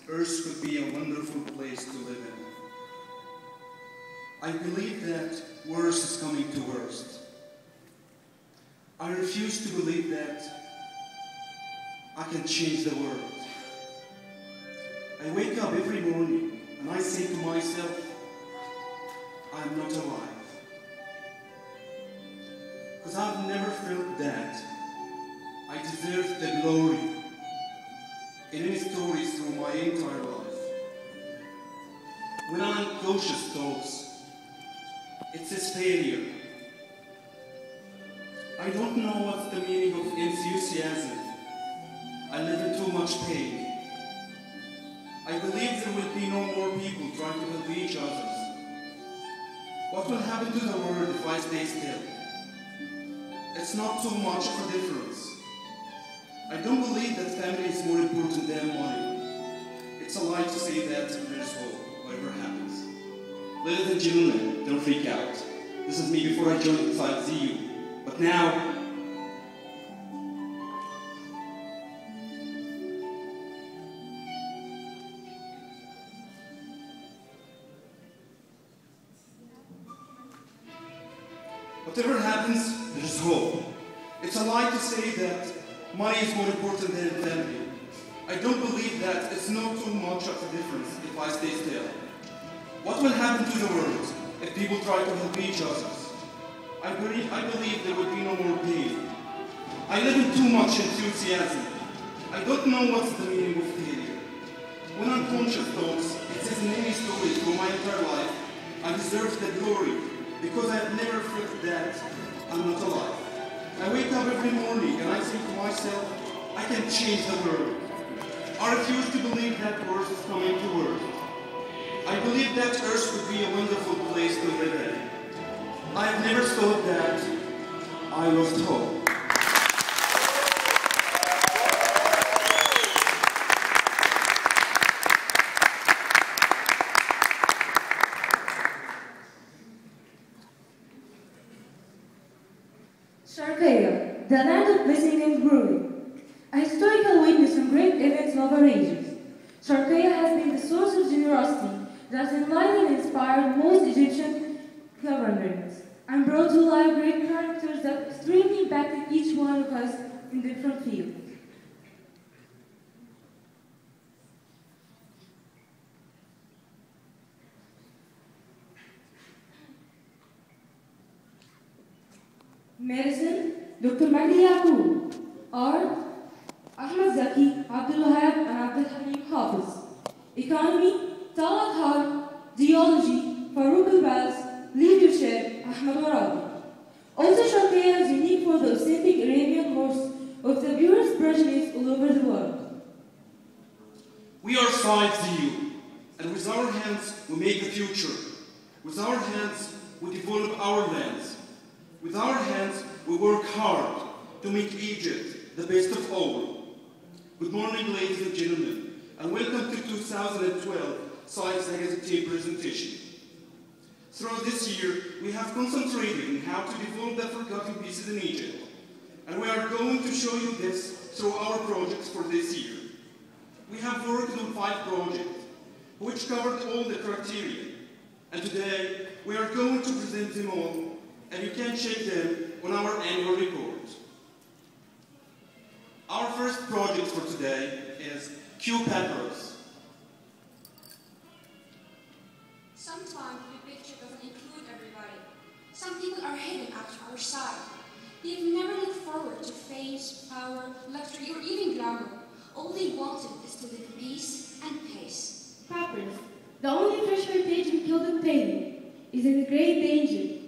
Earth could be a wonderful place to live in. I believe that worst is coming to worst. I refuse to believe that I can change the world. I wake up every morning and I say to myself, I'm not alive. Because I've never felt that I deserve the glory in any stories through my entire life. When I'm cautious thoughts, it says failure. I don't know what's the meaning of enthusiasm. I live in too much pain. I believe there will be no more people trying to help each other. What will happen to the world if I stay still? It's not too much of a difference. I don't believe that family is more important than money. It's a lie to say that there's hope, whatever happens. Ladies and gentlemen, don't freak out. This is me before I joined Sife ZU. But now, whatever happens, there's hope. It's a lie to say that money is more important than family. I don't believe that it's not too much of a difference if I stay still. What will happen to the world if people try to help each other? I believe there will be no more pain. I live in too much enthusiasm. I don't know what's the meaning of failure. When unconscious thoughts, it says in any story through my entire life, I deserve the glory because I have never felt that I'm not alive. I wake up every morning and I say to myself, I can change the world. I refuse to believe that worst is coming to worst. I believe that Earth would be a wonderful place to live in. I have never thought that I lost hope. Sharkaya, the land of blessing and glory. A historical witness from great events of our ages. Sharkaya has been the source of generosity that enlightened and inspired most Egyptian governments and brought to life great characters that extremely impacted each one of us in different fields. Medicine, Dr. Magdi Yaqub. Art, Ahmed Zaki, Abdul Wahab, and Abdul Halim Hafiz. Economy, Talat Har. Geology, Farouk Al-Baz. Leadership, Ahmed Warabi. Also, Sharkaya is unique for the authentic Arabian horse of the purest progenies all over the world. We are Sife ZU, and with our hands we make the future. With our hands we develop our lands. With our hands we work hard to make Egypt the best of all. Good morning, ladies and gentlemen, and welcome to 2012 Sife's Executive Presentation. Throughout this year, we have concentrated on how to develop the forgotten pieces in Egypt, and we are going to show you this through our projects for this year. We have worked on 5 projects, which covered all the criteria, and today we are going to present them all, and you can check them on our annual report. Our first project for today is Q Papyrus. Sometimes the picture doesn't include everybody. Some people are hidden at our side. They've never looked forward to fame, power, luxury, or even glamour. All they wanted is to live in peace and pace. Papyrus, the only fresh heritage we killed in painting, is in great danger.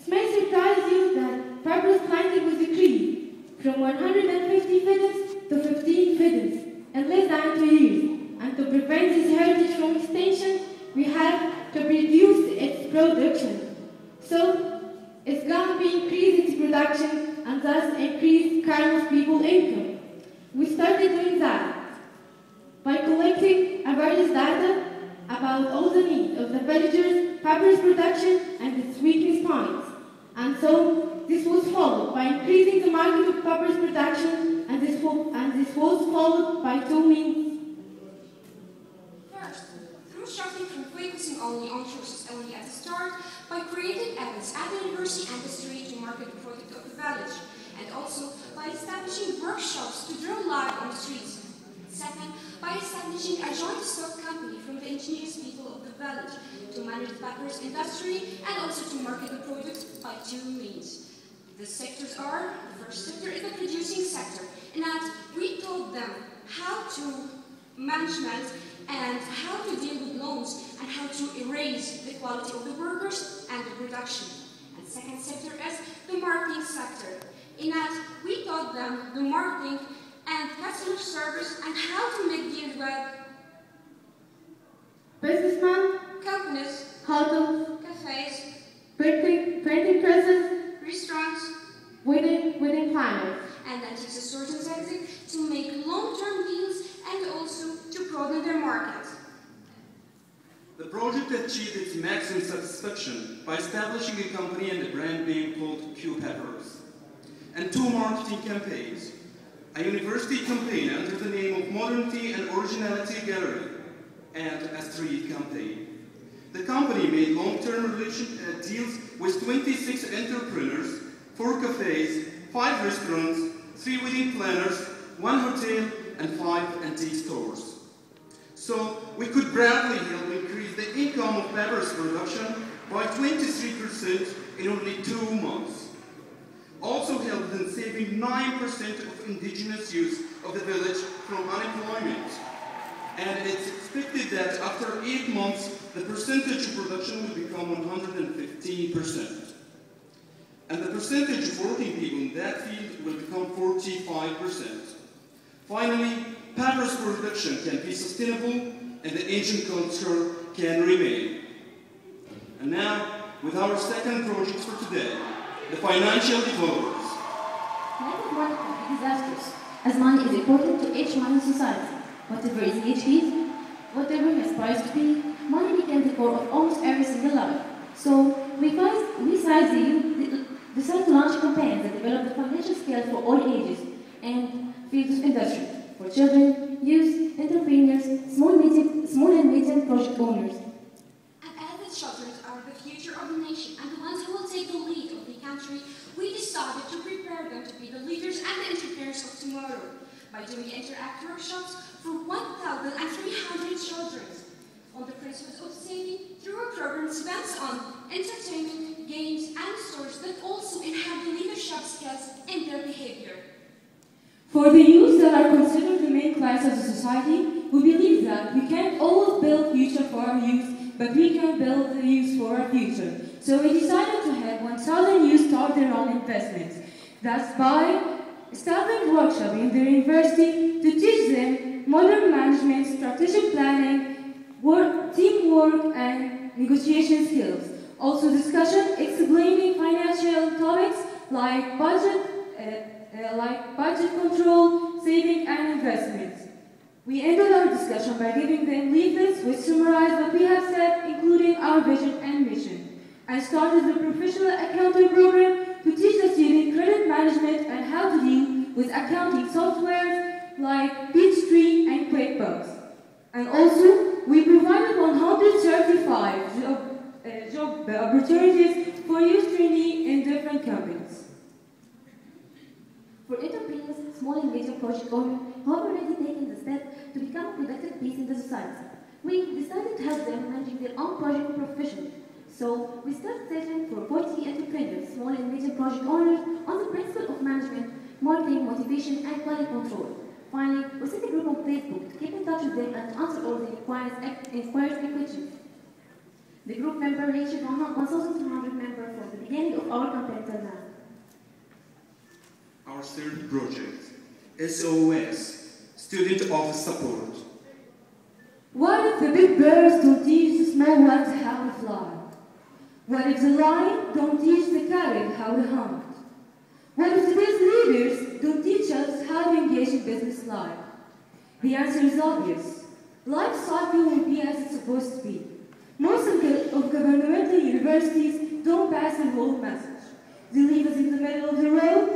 It may surprise you that papyrus planting was decreased from 150 fiddles to 15 fiddles in less than 2 years. And to prevent this heritage from extinction, we have to reduce its production. So, it's going to be increase its production and thus increase Kairos people's income. We started doing that by collecting various data about all the needs of the villagers, papyrus production, and its weakness points. And so, this was followed by increasing the market of papyrus production, and this was followed by 2 means. only on courses only at the start, by creating events at the university and the street to market the product of the village, and also by establishing workshops to draw light on the streets. Second, by establishing a joint stock company from the engineers people of the village to manage the papyrus industry and also to market the product by two means. The sectors are, the first sector is the producing sector, in that we taught them how to management and how to deal with loans and how to raise the quality of the workers and the production. And the second sector is the marketing sector, in that we taught them the marketing and customer service and how to make deals with businessmen, companies, hotels, cafes, printing presses, restaurants, wedding planners. And that takes a certain tactic to make long-term deals and also to broaden their market. The project achieved its maximum satisfaction by establishing a company and a brand name called Q Peppers, and two marketing campaigns. A university campaign under the name of Modernity and Originality Gallery, and a street campaign. The company made long-term deals with 26 entrepreneurs, 4 cafes, 5 restaurants, 3 wedding planners, 1 hotel, and 5 antique stores. So we could proudly help increase the income of papyrus production by 23% in only 2 months. Also helped in saving 9% of indigenous youth of the village from unemployment. And it's expected that after 8 months, the percentage of production will become 115%. And the percentage of working people in that field will become 45%. Finally, papyrus production can be sustainable and the ancient culture can remain. And now, with our second project for today, the financial developers. Life is one of disasters, as money is important to each one in society. Whatever is achieved, whatever he aspires to be, money becomes the core of almost every single life. So, we decided to launch campaigns that develop the financial skills for all ages and fields of industry, for children, youth, entrepreneurs, small and medium project owners. And as the children are the future of the nation and the ones who will take the lead of the country, we decided to prepare them to be the leaders and the entrepreneurs of tomorrow by doing interactive workshops for 1,300 children on the principles of saving through a program spent on entertainment, games, and stores that also enhance the leadership skills in their behavior. For the youth that are considered the main class of the society, we believe that we can't always build future for our youth, but we can build the youth for our future. So we decided to have 1,000 youth start their own investments. That's by establishing workshops in their university to teach them modern management, strategic planning, teamwork, and negotiation skills. Also discussion explaining financial topics like budget control, saving, and investments. We ended our discussion by giving them leaflets which summarize what we have said, including our vision and mission, and started the professional accounting program to teach the student credit management and how to deal with accounting softwares like Peachtree and QuickBooks. And also, we provided 135 job opportunities for youth trainees in different companies. For entrepreneurs, small and medium project owners who have already taken the step to become a productive piece in the society, we decided to help them managing their own project professionally. So we started sessions for 40 entrepreneurs, small and medium project owners on the principle of management, marketing, motivation, and quality control. Finally, we set a group on Facebook to keep in touch with them and to answer all the inquiries and questions. The group member reached 1,200 members from the beginning of our campaign till now. Our third project, SOS, Student Office Support. What if the big birds don't teach the small ones how to fly? What if the lion don't teach the carrot how to hunt? What if today's leaders don't teach us how to engage in business life? The answer is obvious. Life cycle will be as it's supposed to be. Most of governmental universities don't pass the whole message. They leave us in the middle of the road,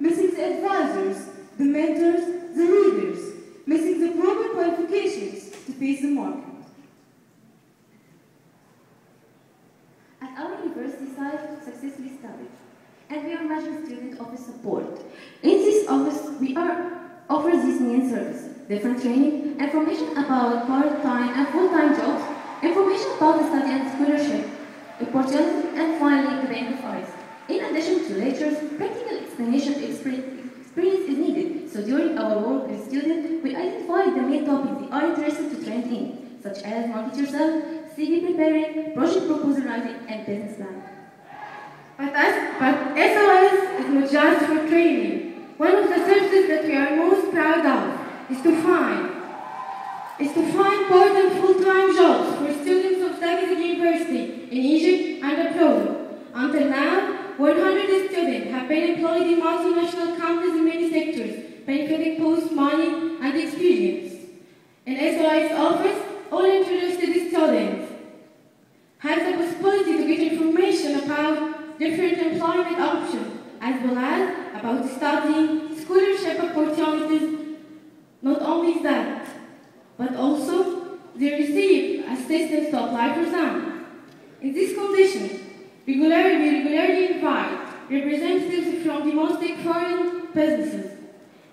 missing the advisors, the mentors, the leaders, missing the proper qualifications to face the market. Management Student Office Support. In this office, we offer this main service: different training, information about part-time and full-time jobs, information about the study and scholarship, opportunities, and finally, the bank files. In addition to lectures, practical explanation experience is needed. So during our work with students, we identify the main topics they are interested to train in, such as market yourself, CV preparing, project proposal writing, and business plan. But SOS is not just for training. One of the services that we are most proud of is to find part and full-time jobs for students of Tagazig University in Egypt and abroad. Until now, 100 students have been employed in multinational companies in many sectors, benefiting both money and experience. In SOS office, all interested students have the possibility to get information about different employment options, as well as about studying, scholarship opportunities. Not only that, but also they receive assistance to apply for them. In this condition, we regularly invite representatives from domestic foreign businesses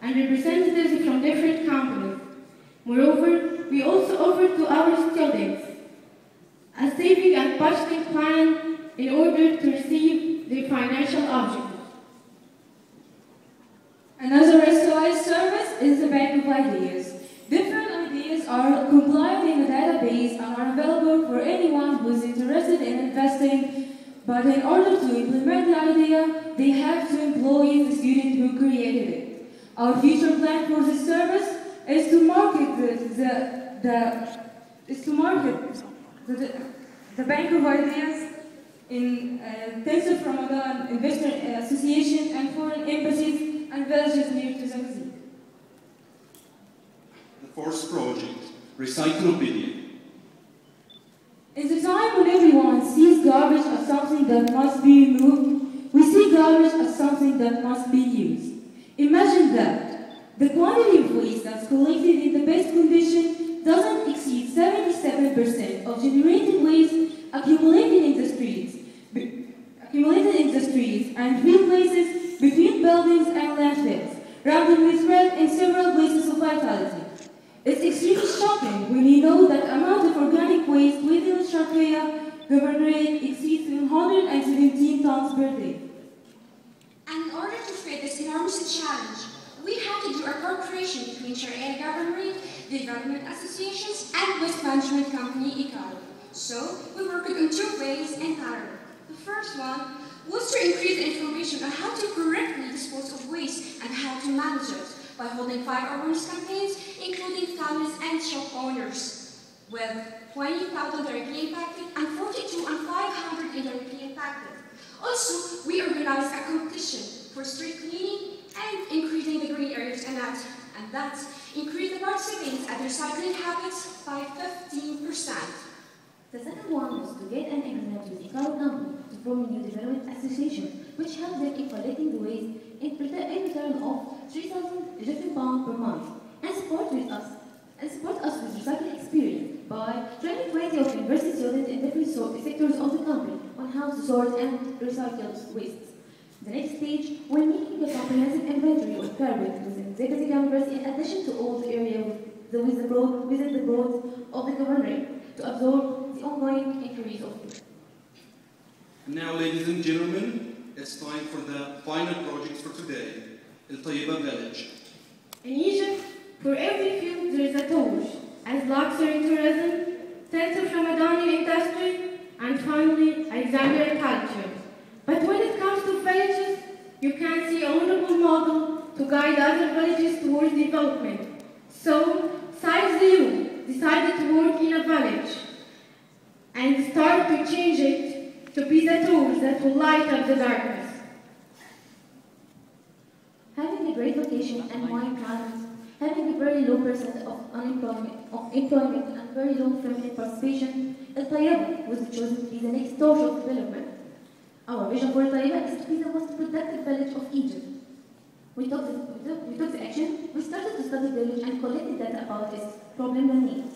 and representatives from different companies. Moreover, we also offer to our students a saving and budgeting plan in order to receive their financial objectives. Another SOS service is the bank of ideas. Different ideas are compiled in a database and are available for anyone who is interested in investing, but in order to implement the idea, they have to employ the student who created it. Our future plan for this service is to market the bank of ideas in thanks of Ramadan, Investor Association, and foreign embassies and villages near to Zagazig. The fourth project, Recyclopedia. In the time when everyone sees garbage as something that must be removed, we see garbage as something that must be used. Imagine that. The quantity of waste that's collected in the best condition doesn't exceed 77% of generated waste accumulated in the streets and real places between buildings and landfills, randomly spread in several places of vitality. It's extremely shocking when you know that amount of organic waste within the Sharqiya governorate exceeds 117 tons per day. And in order to fit this enormous challenge, we had to do a cooperation between Sharqiya governorate, development associations, and waste management company ICAO. So, we worked in 2 ways in parallel. The first one was to increase the information on how to correctly dispose of waste and how to manage it by holding 5 awareness campaigns, including families and shop owners, with 20,000 directly impacted and 42,500 indirectly impacted. Also, we organized a competition for street cleaning and increasing the green areas and that increased the participants and their recycling habits by 15%. The second one was to get an agreement with the ICAO company to form a new development association, which helped them in collecting the waste in return of 3,000 Egyptian pounds per month, and support us with recycling experience by training 20 of university students in different sectors of the country on how to sort and recycle waste. The next stage, we're making a comprehensive inventory of garbage within Zagazig University in addition to all the area within the roads of the governorate to absorb the ongoing increase of waste. Now, ladies and gentlemen, it's time for the final project for today, El Tayyiba Village. In Egypt, for every field there is a torch, as luxury tourism, tents of Ramadani industry, and finally, Alexandrian culture. But when it comes to villages, you can see a wonderful model to guide other villages towards development. So, Sife the youth decided to work in a village and start to change it to be the torch that will light up the darkness. Having a great location and wide climate, having a very low percent of employment and very low feminine participation, El Tayyiba was chosen to be the next torch of development. Our vision for El Tayyiba is to be the most productive village of Egypt. We took the action, we started to study the village and collected data about its problem and needs.